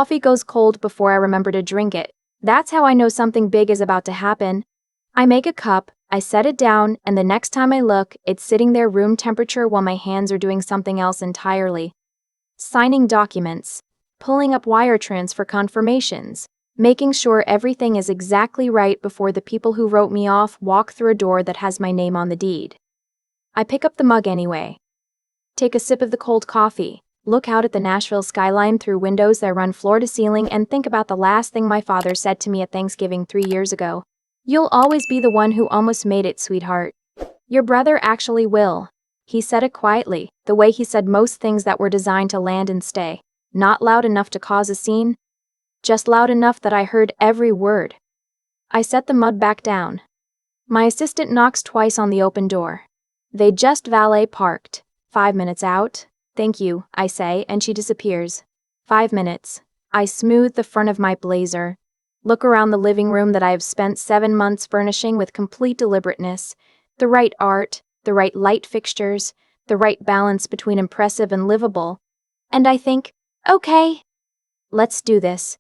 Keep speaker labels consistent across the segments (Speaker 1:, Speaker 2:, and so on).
Speaker 1: Coffee goes cold before I remember to drink it. That's how I know something big is about to happen. I make a cup, I set it down, and the next time I look, it's sitting there room temperature while my hands are doing something else entirely. Signing documents, pulling up wire transfer confirmations, making sure everything is exactly right before the people who wrote me off walk through a door that has my name on the deed. I pick up the mug anyway. Take a sip of the cold coffee, look out at the Nashville skyline through windows that run floor to ceiling, and think about the last thing my father said to me at Thanksgiving 3 years ago. "You'll always be the one who almost made it, sweetheart. Your brother actually will." He said it quietly, the way he said most things that were designed to land and stay. Not loud enough to cause a scene, just loud enough that I heard every word. I set the mug back down. My assistant knocks twice on the open door. They just valet parked. 5 minutes out. "Thank you," I say, and she disappears. 5 minutes. I smooth the front of my blazer. Look around the living room that I have spent 7 months furnishing with complete deliberateness. The right art, the right light fixtures, the right balance between impressive and livable. And I think, okay, let's do this.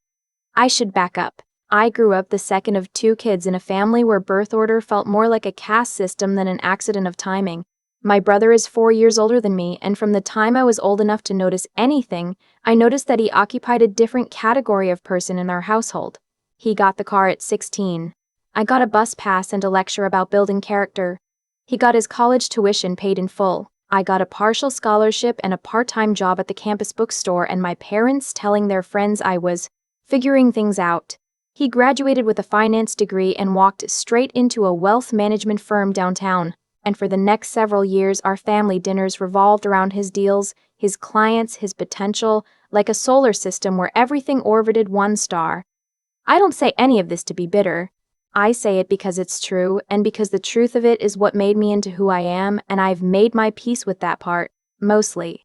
Speaker 1: I should back up. I grew up the second of 2 kids in a family where birth order felt more like a caste system than an accident of timing. My brother is 4 years older than me, and from the time I was old enough to notice anything, I noticed that he occupied a different category of person in our household. He got the car at 16. I got a bus pass and a lecture about building character. He got his college tuition paid in full. I got a partial scholarship and a part-time job at the campus bookstore, and my parents telling their friends I was figuring things out. He graduated with a finance degree and walked straight into a wealth management firm downtown. And for the next several years, our family dinners revolved around his deals, his clients, his potential, like a solar system where everything orbited one star. I don't say any of this to be bitter. I say it because it's true, and because the truth of it is what made me into who I am, and I've made my peace with that part, mostly.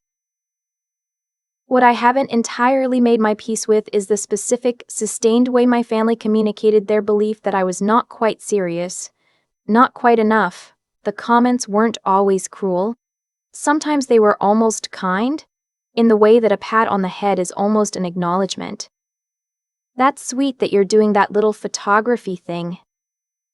Speaker 1: What I haven't entirely made my peace with is the specific, sustained way my family communicated their belief that I was not quite serious. Not quite enough. The comments weren't always cruel. Sometimes they were almost kind, in the way that a pat on the head is almost an acknowledgement. "That's sweet that you're doing that little photography thing.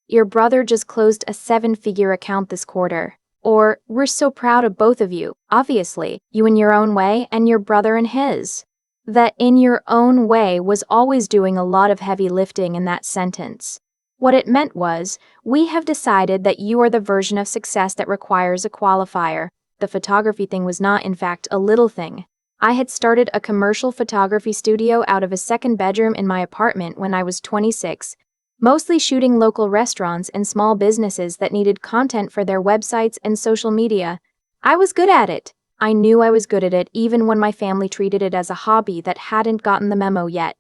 Speaker 1: Your brother just closed a 7-figure account this quarter." Or, "We're so proud of both of you, obviously, you in your own way and your brother in his." That "in your own way" was always doing a lot of heavy lifting in that sentence. What it meant was, "We have decided that you are the version of success that requires a qualifier." The photography thing was not, in fact, a little thing. I had started a commercial photography studio out of a second bedroom in my apartment when I was 26, mostly shooting local restaurants and small businesses that needed content for their websites and social media. I was good at it. I knew I was good at it even when my family treated it as a hobby that hadn't gotten the memo yet.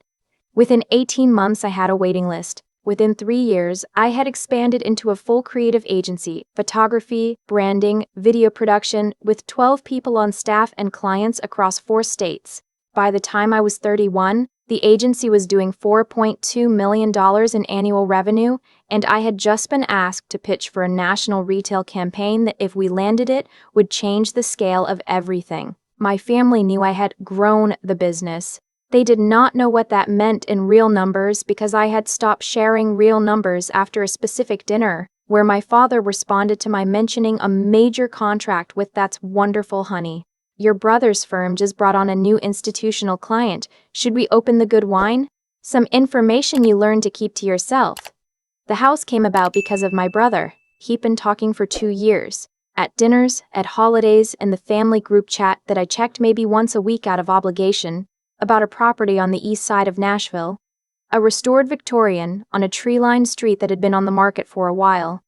Speaker 1: Within 18 months, I had a waiting list. Within 3 years, I had expanded into a full creative agency, photography, branding, video production, with 12 people on staff and clients across 4 states. By the time I was 31, the agency was doing $4.2 million in annual revenue, and I had just been asked to pitch for a national retail campaign that, if we landed it, would change the scale of everything. My family knew I had grown the business. They did not know what that meant in real numbers because I had stopped sharing real numbers after a specific dinner, where my father responded to my mentioning a major contract with "That's wonderful, honey. Your brother's firm just brought on a new institutional client. Should we open the good wine?" Some information you learn to keep to yourself. The house came about because of my brother. He'd been talking for 2 years. At dinners, at holidays, and the family group chat that I checked maybe once a week out of obligation, about a property on the east side of Nashville. A restored Victorian on a tree-lined street that had been on the market for a while.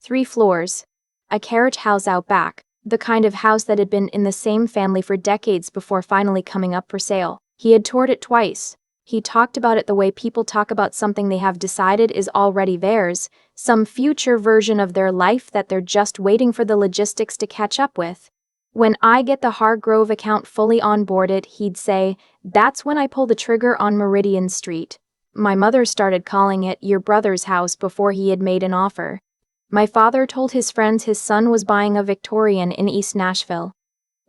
Speaker 1: 3 floors. A carriage house out back. The kind of house that had been in the same family for decades before finally coming up for sale. He had toured it twice. He talked about it the way people talk about something they have decided is already theirs, some future version of their life that they're just waiting for the logistics to catch up with. When I get the Hargrove account fully onboarded, he'd say, "That's when I pull the trigger on Meridian Street." My mother started calling it "your brother's house" before he had made an offer. My father told his friends his son was buying a Victorian in East Nashville.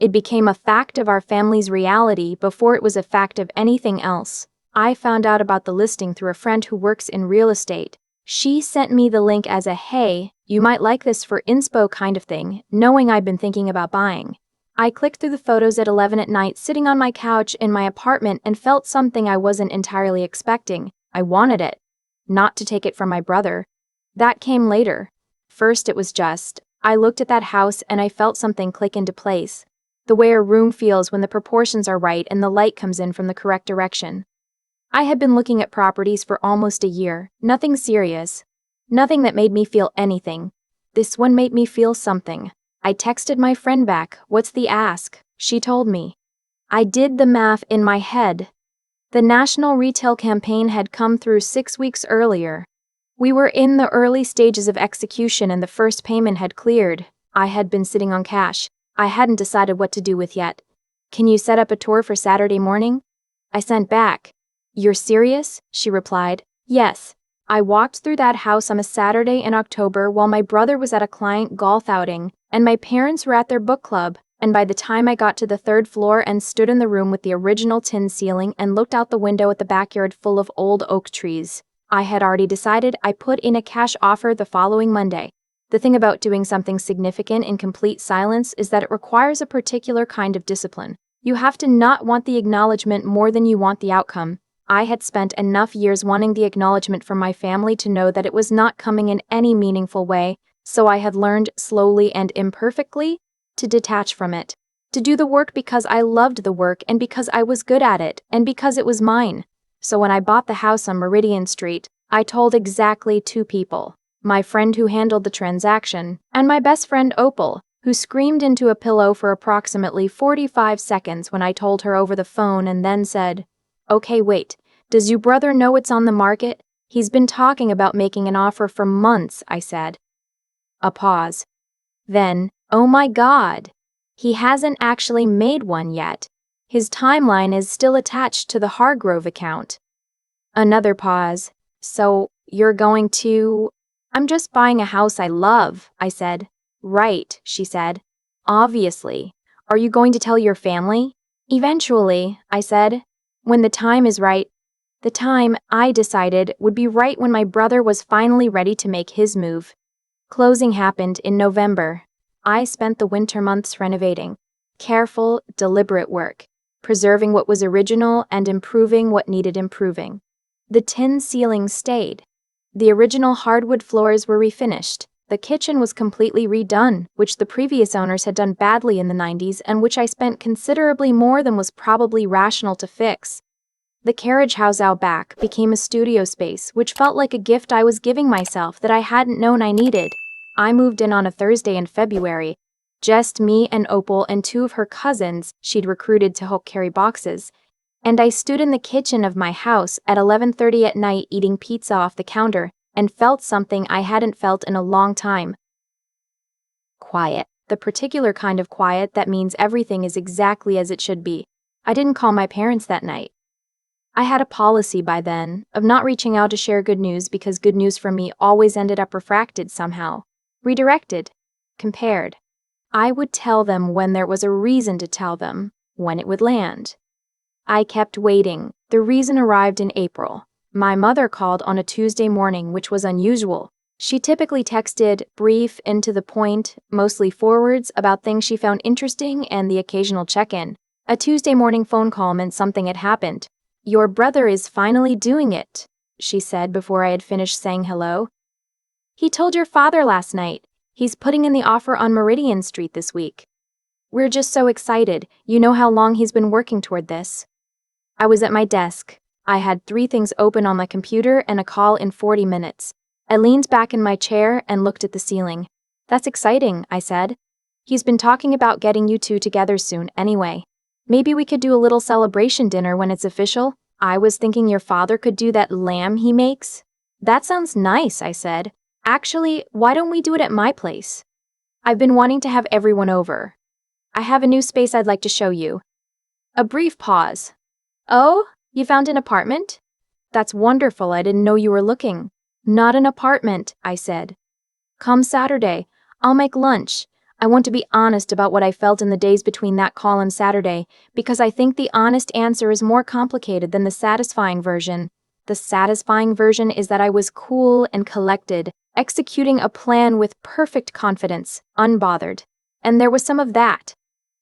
Speaker 1: It became a fact of our family's reality before it was a fact of anything else. I found out about the listing through a friend who works in real estate. She sent me the link as a "hey, you might like this for inspo" kind of thing, knowing I'd been thinking about buying. I clicked through the photos at 11 at night, sitting on my couch in my apartment, and felt something I wasn't entirely expecting. I wanted it. Not to take it from my brother. That came later. First it was just, I looked at that house and I felt something click into place. The way a room feels when the proportions are right and the light comes in from the correct direction. I had been looking at properties for almost a year, nothing serious. Nothing that made me feel anything. This one made me feel something. I texted my friend back, "What's the ask?" She told me. I did the math in my head. The national retail campaign had come through 6 weeks earlier. We were in the early stages of execution and the first payment had cleared. I had been sitting on cash I hadn't decided what to do with yet. "Can you set up a tour for Saturday morning?" I sent back. "You're serious?" She replied. "Yes." I walked through that house on a Saturday in October while my brother was at a client golf outing, and my parents were at their book club, and by the time I got to the 3rd floor and stood in the room with the original tin ceiling and looked out the window at the backyard full of old oak trees, I had already decided. I put in a cash offer the following Monday. The thing about doing something significant in complete silence is that it requires a particular kind of discipline. You have to not want the acknowledgement more than you want the outcome. I had spent enough years wanting the acknowledgement from my family to know that it was not coming in any meaningful way, so I had learned, slowly and imperfectly, to detach from it. To do the work because I loved the work and because I was good at it and because it was mine. So when I bought the house on Meridian Street, I told exactly 2 people. My friend who handled the transaction, and my best friend Opal, who screamed into a pillow for approximately 45 seconds when I told her over the phone and then said, "Okay, wait, does your brother know it's on the market? He's been talking about making an offer for months," I said. A pause. Then, "Oh my God, he hasn't actually made one yet. His timeline is still attached to the Hargrove account." Another pause. "So, you're going to—" "I'm just buying a house I love," I said. "Right," she said. "Obviously. Are you going to tell your family?" "Eventually," I said. "When the time is right." The time, I decided, would be right when my brother was finally ready to make his move. Closing happened in November. I spent the winter months renovating. Careful, deliberate work. Preserving what was original and improving what needed improving. The tin ceiling stayed. The original hardwood floors were refinished. The kitchen was completely redone, which the previous owners had done badly in the 90s and which I spent considerably more than was probably rational to fix. The carriage house out back became a studio space, which felt like a gift I was giving myself that I hadn't known I needed. I moved in on a Thursday in February. Just me and Opal and 2 of her cousins she'd recruited to help carry boxes. And I stood in the kitchen of my house at 11:30 at night eating pizza off the counter and felt something I hadn't felt in a long time. Quiet. The particular kind of quiet that means everything is exactly as it should be. I didn't call my parents that night. I had a policy by then of not reaching out to share good news because good news from me always ended up refracted somehow. Redirected. Compared. I would tell them when there was a reason to tell them, when it would land. I kept waiting. The reason arrived in April. My mother called on a Tuesday morning, which was unusual. She typically texted, brief, and to the point, mostly forwards, about things she found interesting and the occasional check-in. A Tuesday morning phone call meant something had happened. "Your brother is finally doing it," she said before I had finished saying hello. "He told your father last night. He's putting in the offer on Meridian Street this week. We're just so excited. You know how long he's been working toward this." I was at my desk. I had 3 things open on my computer and a call in 40 minutes. I leaned back in my chair and looked at the ceiling. "That's exciting," I said. "He's been talking about getting you 2 together soon anyway. Maybe we could do a little celebration dinner when it's official. I was thinking your father could do that lamb he makes." "That sounds nice," I said. "Actually, why don't we do it at my place? I've been wanting to have everyone over. I have a new space I'd like to show you." A brief pause. "Oh, you found an apartment? That's wonderful. I didn't know you were looking." "Not an apartment," I said. "Come Saturday. I'll make lunch. I want to be honest about what I felt in the days between that call and Saturday, because I think the honest answer is more complicated than the satisfying version. The satisfying version is that I was cool and collected, executing a plan with perfect confidence, unbothered. And there was some of that.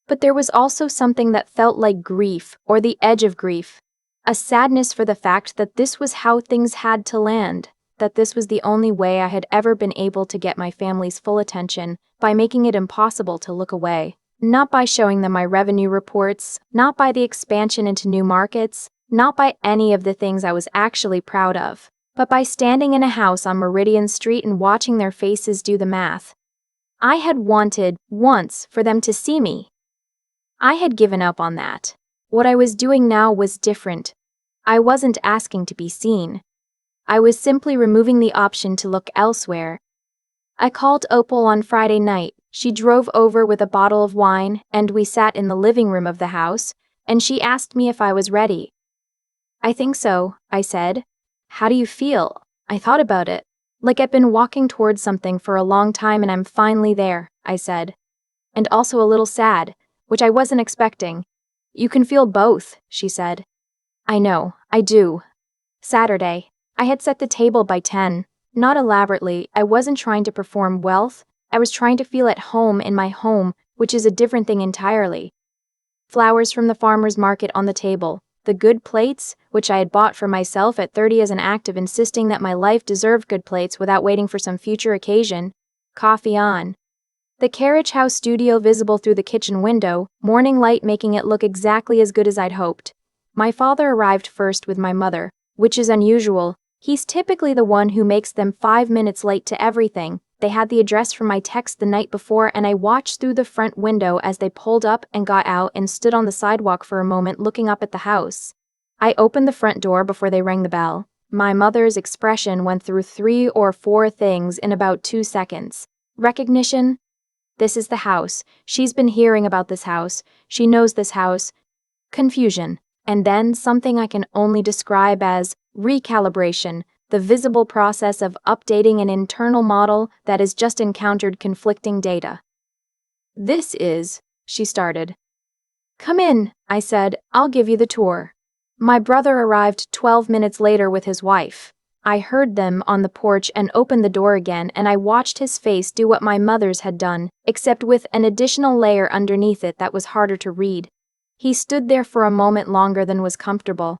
Speaker 1: But there was also something that felt like grief, or the edge of grief. A sadness for the fact that this was how things had to land, that this was the only way I had ever been able to get my family's full attention, by making it impossible to look away. Not by showing them my revenue reports, not by the expansion into new markets, not by any of the things I was actually proud of, but by standing in a house on Meridian Street and watching their faces do the math. I had wanted, once, for them to see me. I had given up on that. What I was doing now was different. I wasn't asking to be seen. I was simply removing the option to look elsewhere. I called Opal on Friday night. She drove over with a bottle of wine, and we sat in the living room of the house, and she asked me if I was ready. I think so, I said. How do you feel? I thought about it. Like I've been walking towards something for a long time and I'm finally there, I said. And also a little sad, which I wasn't expecting. You can feel both, she said. I know, I do. Saturday. I had set the table by 10. Not elaborately, I wasn't trying to perform wealth. I was trying to feel at home in my home, which is a different thing entirely. Flowers from the farmer's market on the table. The good plates, which I had bought for myself at 30 as an act of insisting that my life deserved good plates without waiting for some future occasion. Coffee on. The carriage house studio visible through the kitchen window, morning light making it look exactly as good as I'd hoped. My father arrived first with my mother, which is unusual. He's typically the one who makes them 5 minutes late to everything. They had the address from my text the night before, and I watched through the front window as they pulled up and got out and stood on the sidewalk for a moment looking up at the house. I opened the front door before they rang the bell. My mother's expression went through 3 or 4 things in about 2 seconds. Recognition. This is the house. She's been hearing about this house. She knows this house. Confusion. And then something I can only describe as recalibration, the visible process of updating an internal model that has just encountered conflicting data. This is, she started. Come in, I said, I'll give you the tour. My brother arrived 12 minutes later with his wife. I heard them on the porch and opened the door again, and I watched his face do what my mother's had done, except with an additional layer underneath it that was harder to read. He stood there for a moment longer than was comfortable.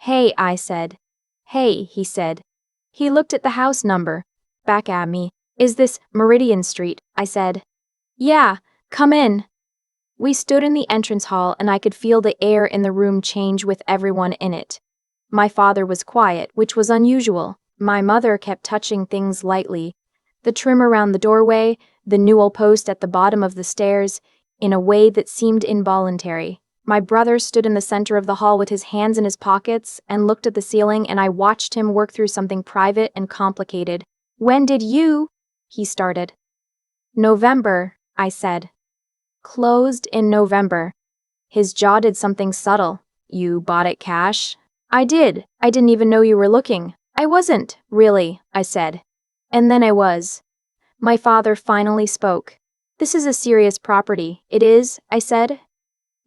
Speaker 1: Hey, I said. Hey, he said. He looked at the house number. Back at me. Is this Meridian Street? I said. Yeah, come in. We stood in the entrance hall and I could feel the air in the room change with everyone in it. My father was quiet, which was unusual. My mother kept touching things lightly. The trim around the doorway, the newel post at the bottom of the stairs, in a way that seemed involuntary. My brother stood in the center of the hall with his hands in his pockets and looked at the ceiling, and I watched him work through something private and complicated. When did you? He started. November, I said. Closed in November. His jaw did something subtle. You bought it cash? I did. I didn't even know you were looking. I wasn't, really, I said. And then I was. My father finally spoke. This is a serious property. It is, I said.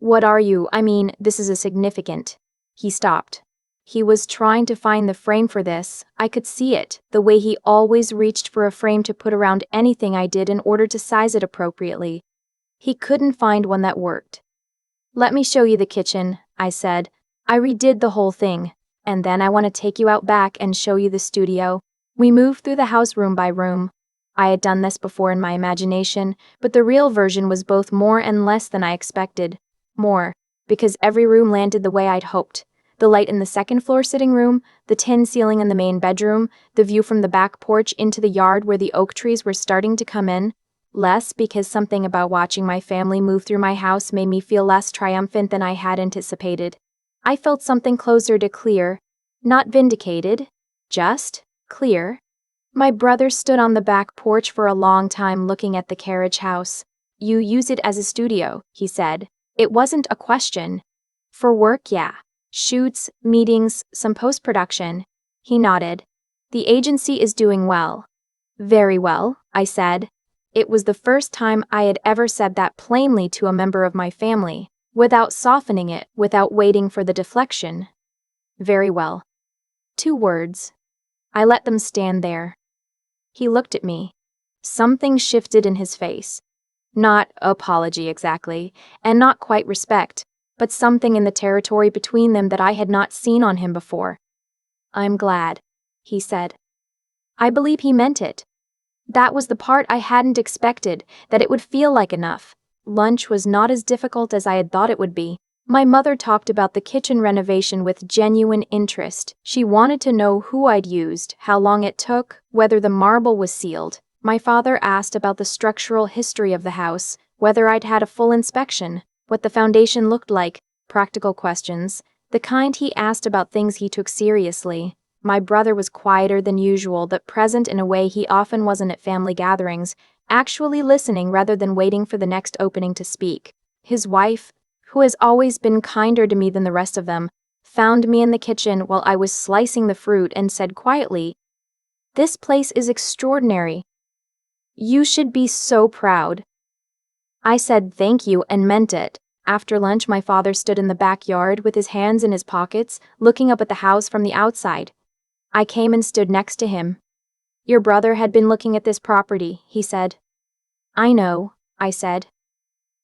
Speaker 1: What are you? I mean, this is a significant. He stopped. He was trying to find the frame for this. I could see it, the way he always reached for a frame to put around anything I did in order to size it appropriately. He couldn't find one that worked. Let me show you the kitchen, I said. I redid the whole thing, and then I want to take you out back and show you the studio. We moved through the house room by room. I had done this before in my imagination, but the real version was both more and less than I expected. More, because every room landed the way I'd hoped. The light in the second-floor sitting room, the tin ceiling in the main bedroom, the view from the back porch into the yard where the oak trees were starting to come in. Less because something about watching my family move through my house made me feel less triumphant than I had anticipated. I felt something closer to clear, not vindicated, just clear. My brother stood on the back porch for a long time looking at the carriage house. You use it as a studio, he said. It wasn't a question. For work, yeah. Shoots, meetings, some post-production. He nodded. The agency is doing well. Very well, I said. It was the first time I had ever said that plainly to a member of my family, without softening it, without waiting for the deflection. Very well. 2 words. I let them stand there. He looked at me. Something shifted in his face. Not apology exactly, and not quite respect, but something in the territory between them that I had not seen on him before. "I'm glad," he said. I believe he meant it. That was the part I hadn't expected, that it would feel like enough. Lunch was not as difficult as I had thought it would be. My mother talked about the kitchen renovation with genuine interest. She wanted to know who I'd used, how long it took, whether the marble was sealed. My father asked about the structural history of the house, whether I'd had a full inspection, what the foundation looked like, practical questions, the kind he asked about things he took seriously. My brother was quieter than usual, but present in a way he often wasn't at family gatherings, actually listening rather than waiting for the next opening to speak. His wife, who has always been kinder to me than the rest of them, found me in the kitchen while I was slicing the fruit and said quietly, "This place is extraordinary. You should be so proud." I said thank you and meant it. After lunch, my father stood in the backyard with his hands in his pockets, looking up at the house from the outside. I came and stood next to him. "Your brother had been looking at this property," he said. "I know," I said.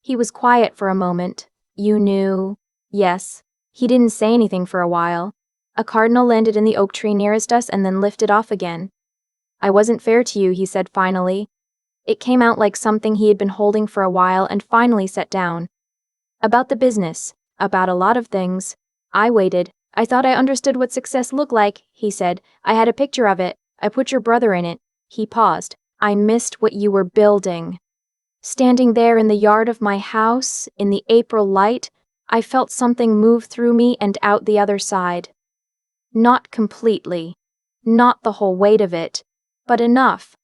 Speaker 1: He was quiet for a moment. "You knew?" "Yes." He didn't say anything for a while. A cardinal landed in the oak tree nearest us and then lifted off again. "I wasn't fair to you," he said finally. It came out like something he had been holding for a while and finally set down. "About the business, about a lot of things." I waited. "I thought I understood what success looked like," he said. "I had a picture of it. I put your brother in it." He paused. "I missed what you were building." Standing there in the yard of my house, in the April light, I felt something move through me and out the other side. Not completely. Not the whole weight of it. But enough.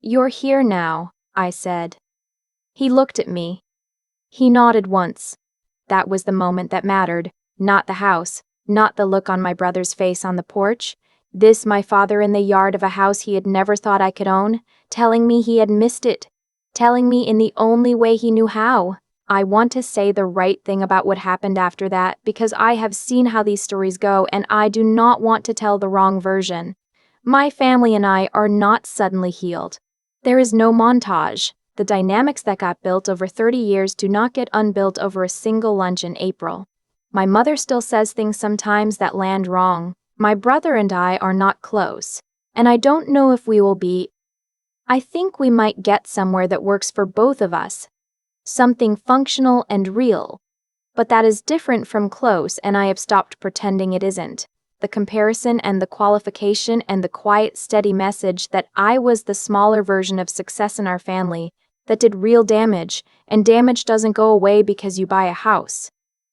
Speaker 1: "You're here now," I said. He looked at me. He nodded once. That was the moment that mattered, not the house. Not the look on my brother's face on the porch. This my father in the yard of a house he had never thought I could own, telling me he had missed it. Telling me in the only way he knew how. I want to say the right thing about what happened after that because I have seen how these stories go and I do not want to tell the wrong version. My family and I are not suddenly healed. There is no montage. The dynamics that got built over 30 years do not get unbuilt over a single lunch in April. My mother still says things sometimes that land wrong. My brother and I are not close, and I don't know if we will be. I think we might get somewhere that works for both of us. Something functional and real. But that is different from close, and I have stopped pretending it isn't. The comparison and the qualification and the quiet, steady message that I was the smaller version of success in our family that did real damage, and damage doesn't go away because you buy a house.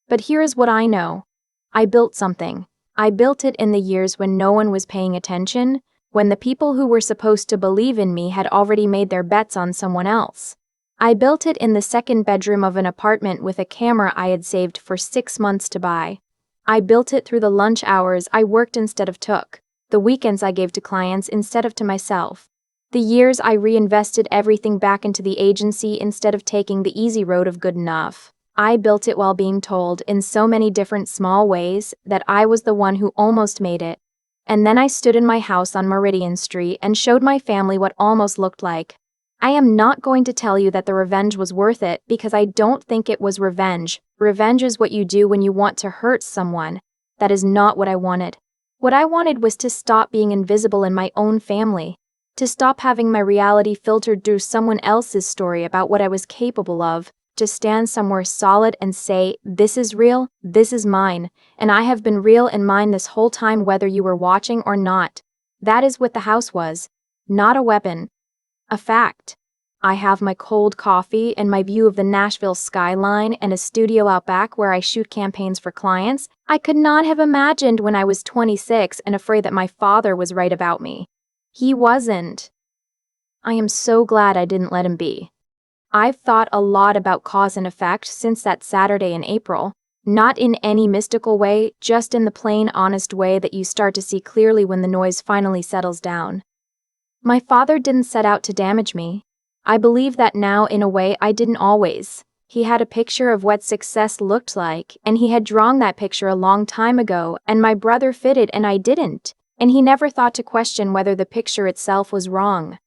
Speaker 1: But here is what I know. I built something. I built it in the years when no one was paying attention, when the people who were supposed to believe in me had already made their bets on someone else. I built it in the second bedroom of an apartment with a camera I had saved for 6 months to buy. I built it through the lunch hours I worked instead of took, the weekends I gave to clients instead of to myself, the years I reinvested everything back into the agency instead of taking the easy road of good enough. I built it while being told in so many different small ways that I was the one who almost made it. And then I stood in my house on Meridian Street and showed my family what almost looked like. I am not going to tell you that the revenge was worth it because I don't think it was revenge. Revenge is what you do when you want to hurt someone. That is not what I wanted. What I wanted was to stop being invisible in my own family. To stop having my reality filtered through someone else's story about what I was capable of. To stand somewhere solid and say, this is real, this is mine, and I have been real and mine this whole time whether you were watching or not. That is what the house was. Not a weapon. A fact. I have my cold coffee and my view of the Nashville skyline and a studio out back where I shoot campaigns for clients I could not have imagined when I was 26 and afraid that my father was right about me. He wasn't. I am so glad I didn't let him be. I've thought a lot about cause and effect since that Saturday in April, not in any mystical way, just in the plain, honest way that you start to see clearly when the noise finally settles down. My father didn't set out to damage me. I believe that now in a way I didn't always. He had a picture of what success looked like, and he had drawn that picture a long time ago, and my brother fitted and I didn't, and he never thought to question whether the picture itself was wrong.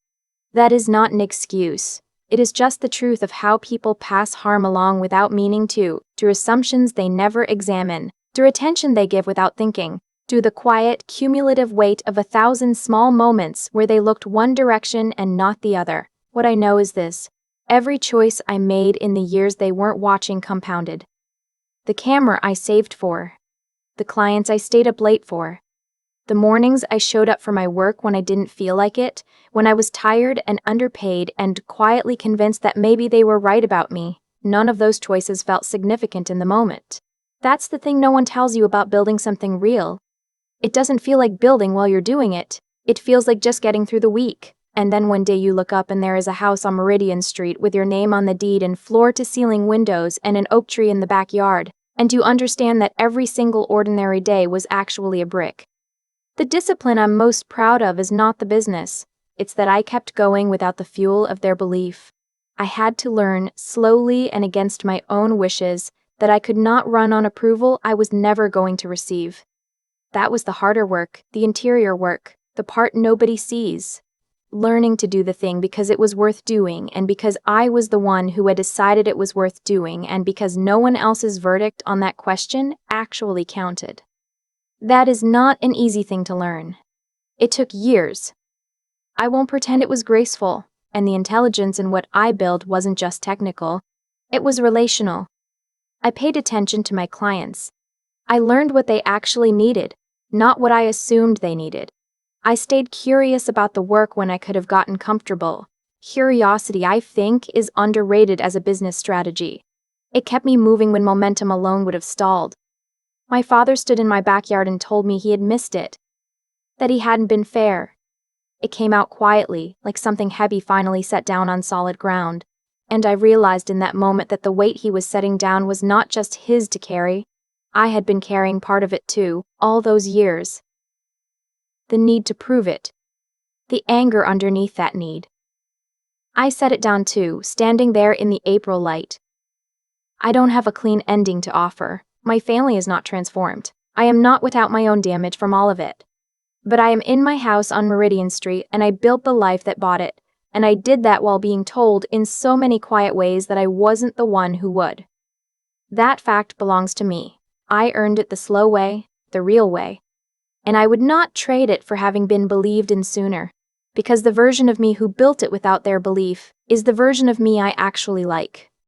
Speaker 1: That is not an excuse. It is just the truth of how people pass harm along without meaning to, through assumptions they never examine, through attention they give without thinking, through the quiet, cumulative weight of 1,000 small moments where they looked one direction and not the other. What I know is this: every choice I made in the years they weren't watching compounded. The camera I saved for. The clients I stayed up late for. The mornings I showed up for my work when I didn't feel like it, when I was tired and underpaid and quietly convinced that maybe they were right about me. None of those choices felt significant in the moment. That's the thing no one tells you about building something real. It doesn't feel like building while you're doing it. It feels like just getting through the week. And then one day you look up and there is a house on Meridian Street with your name on the deed and floor-to-ceiling windows and an oak tree in the backyard, and you understand that every single ordinary day was actually a brick. The discipline I'm most proud of is not the business. It's that I kept going without the fuel of their belief. I had to learn, slowly and against my own wishes, that I could not run on approval I was never going to receive. That was the harder work, the interior work, the part nobody sees. Learning to do the thing because it was worth doing, and because I was the one who had decided it was worth doing, and because no one else's verdict on that question actually counted. That is not an easy thing to learn. It took years. I won't pretend it was graceful, and the intelligence in what I built wasn't just technical, it was relational. I paid attention to my clients. I learned what they actually needed, not what I assumed they needed. I stayed curious about the work when I could have gotten comfortable. Curiosity, I think, is underrated as a business strategy. It kept me moving when momentum alone would have stalled. My father stood in my backyard and told me he had missed it, that he hadn't been fair. It came out quietly, like something heavy finally set down on solid ground, and I realized in that moment that the weight he was setting down was not just his to carry. I had been carrying part of it too, all those years. The need to prove it. The anger underneath that need. I set it down too, standing there in the April light. I don't have a clean ending to offer. My family is not transformed. I am not without my own damage from all of it. But I am in my house on Meridian Street, and I built the life that bought it, and I did that while being told in so many quiet ways that I wasn't the one who would. That fact belongs to me. I earned it the slow way, the real way. And I would not trade it for having been believed in sooner, because the version of me who built it without their belief is the version of me I actually like.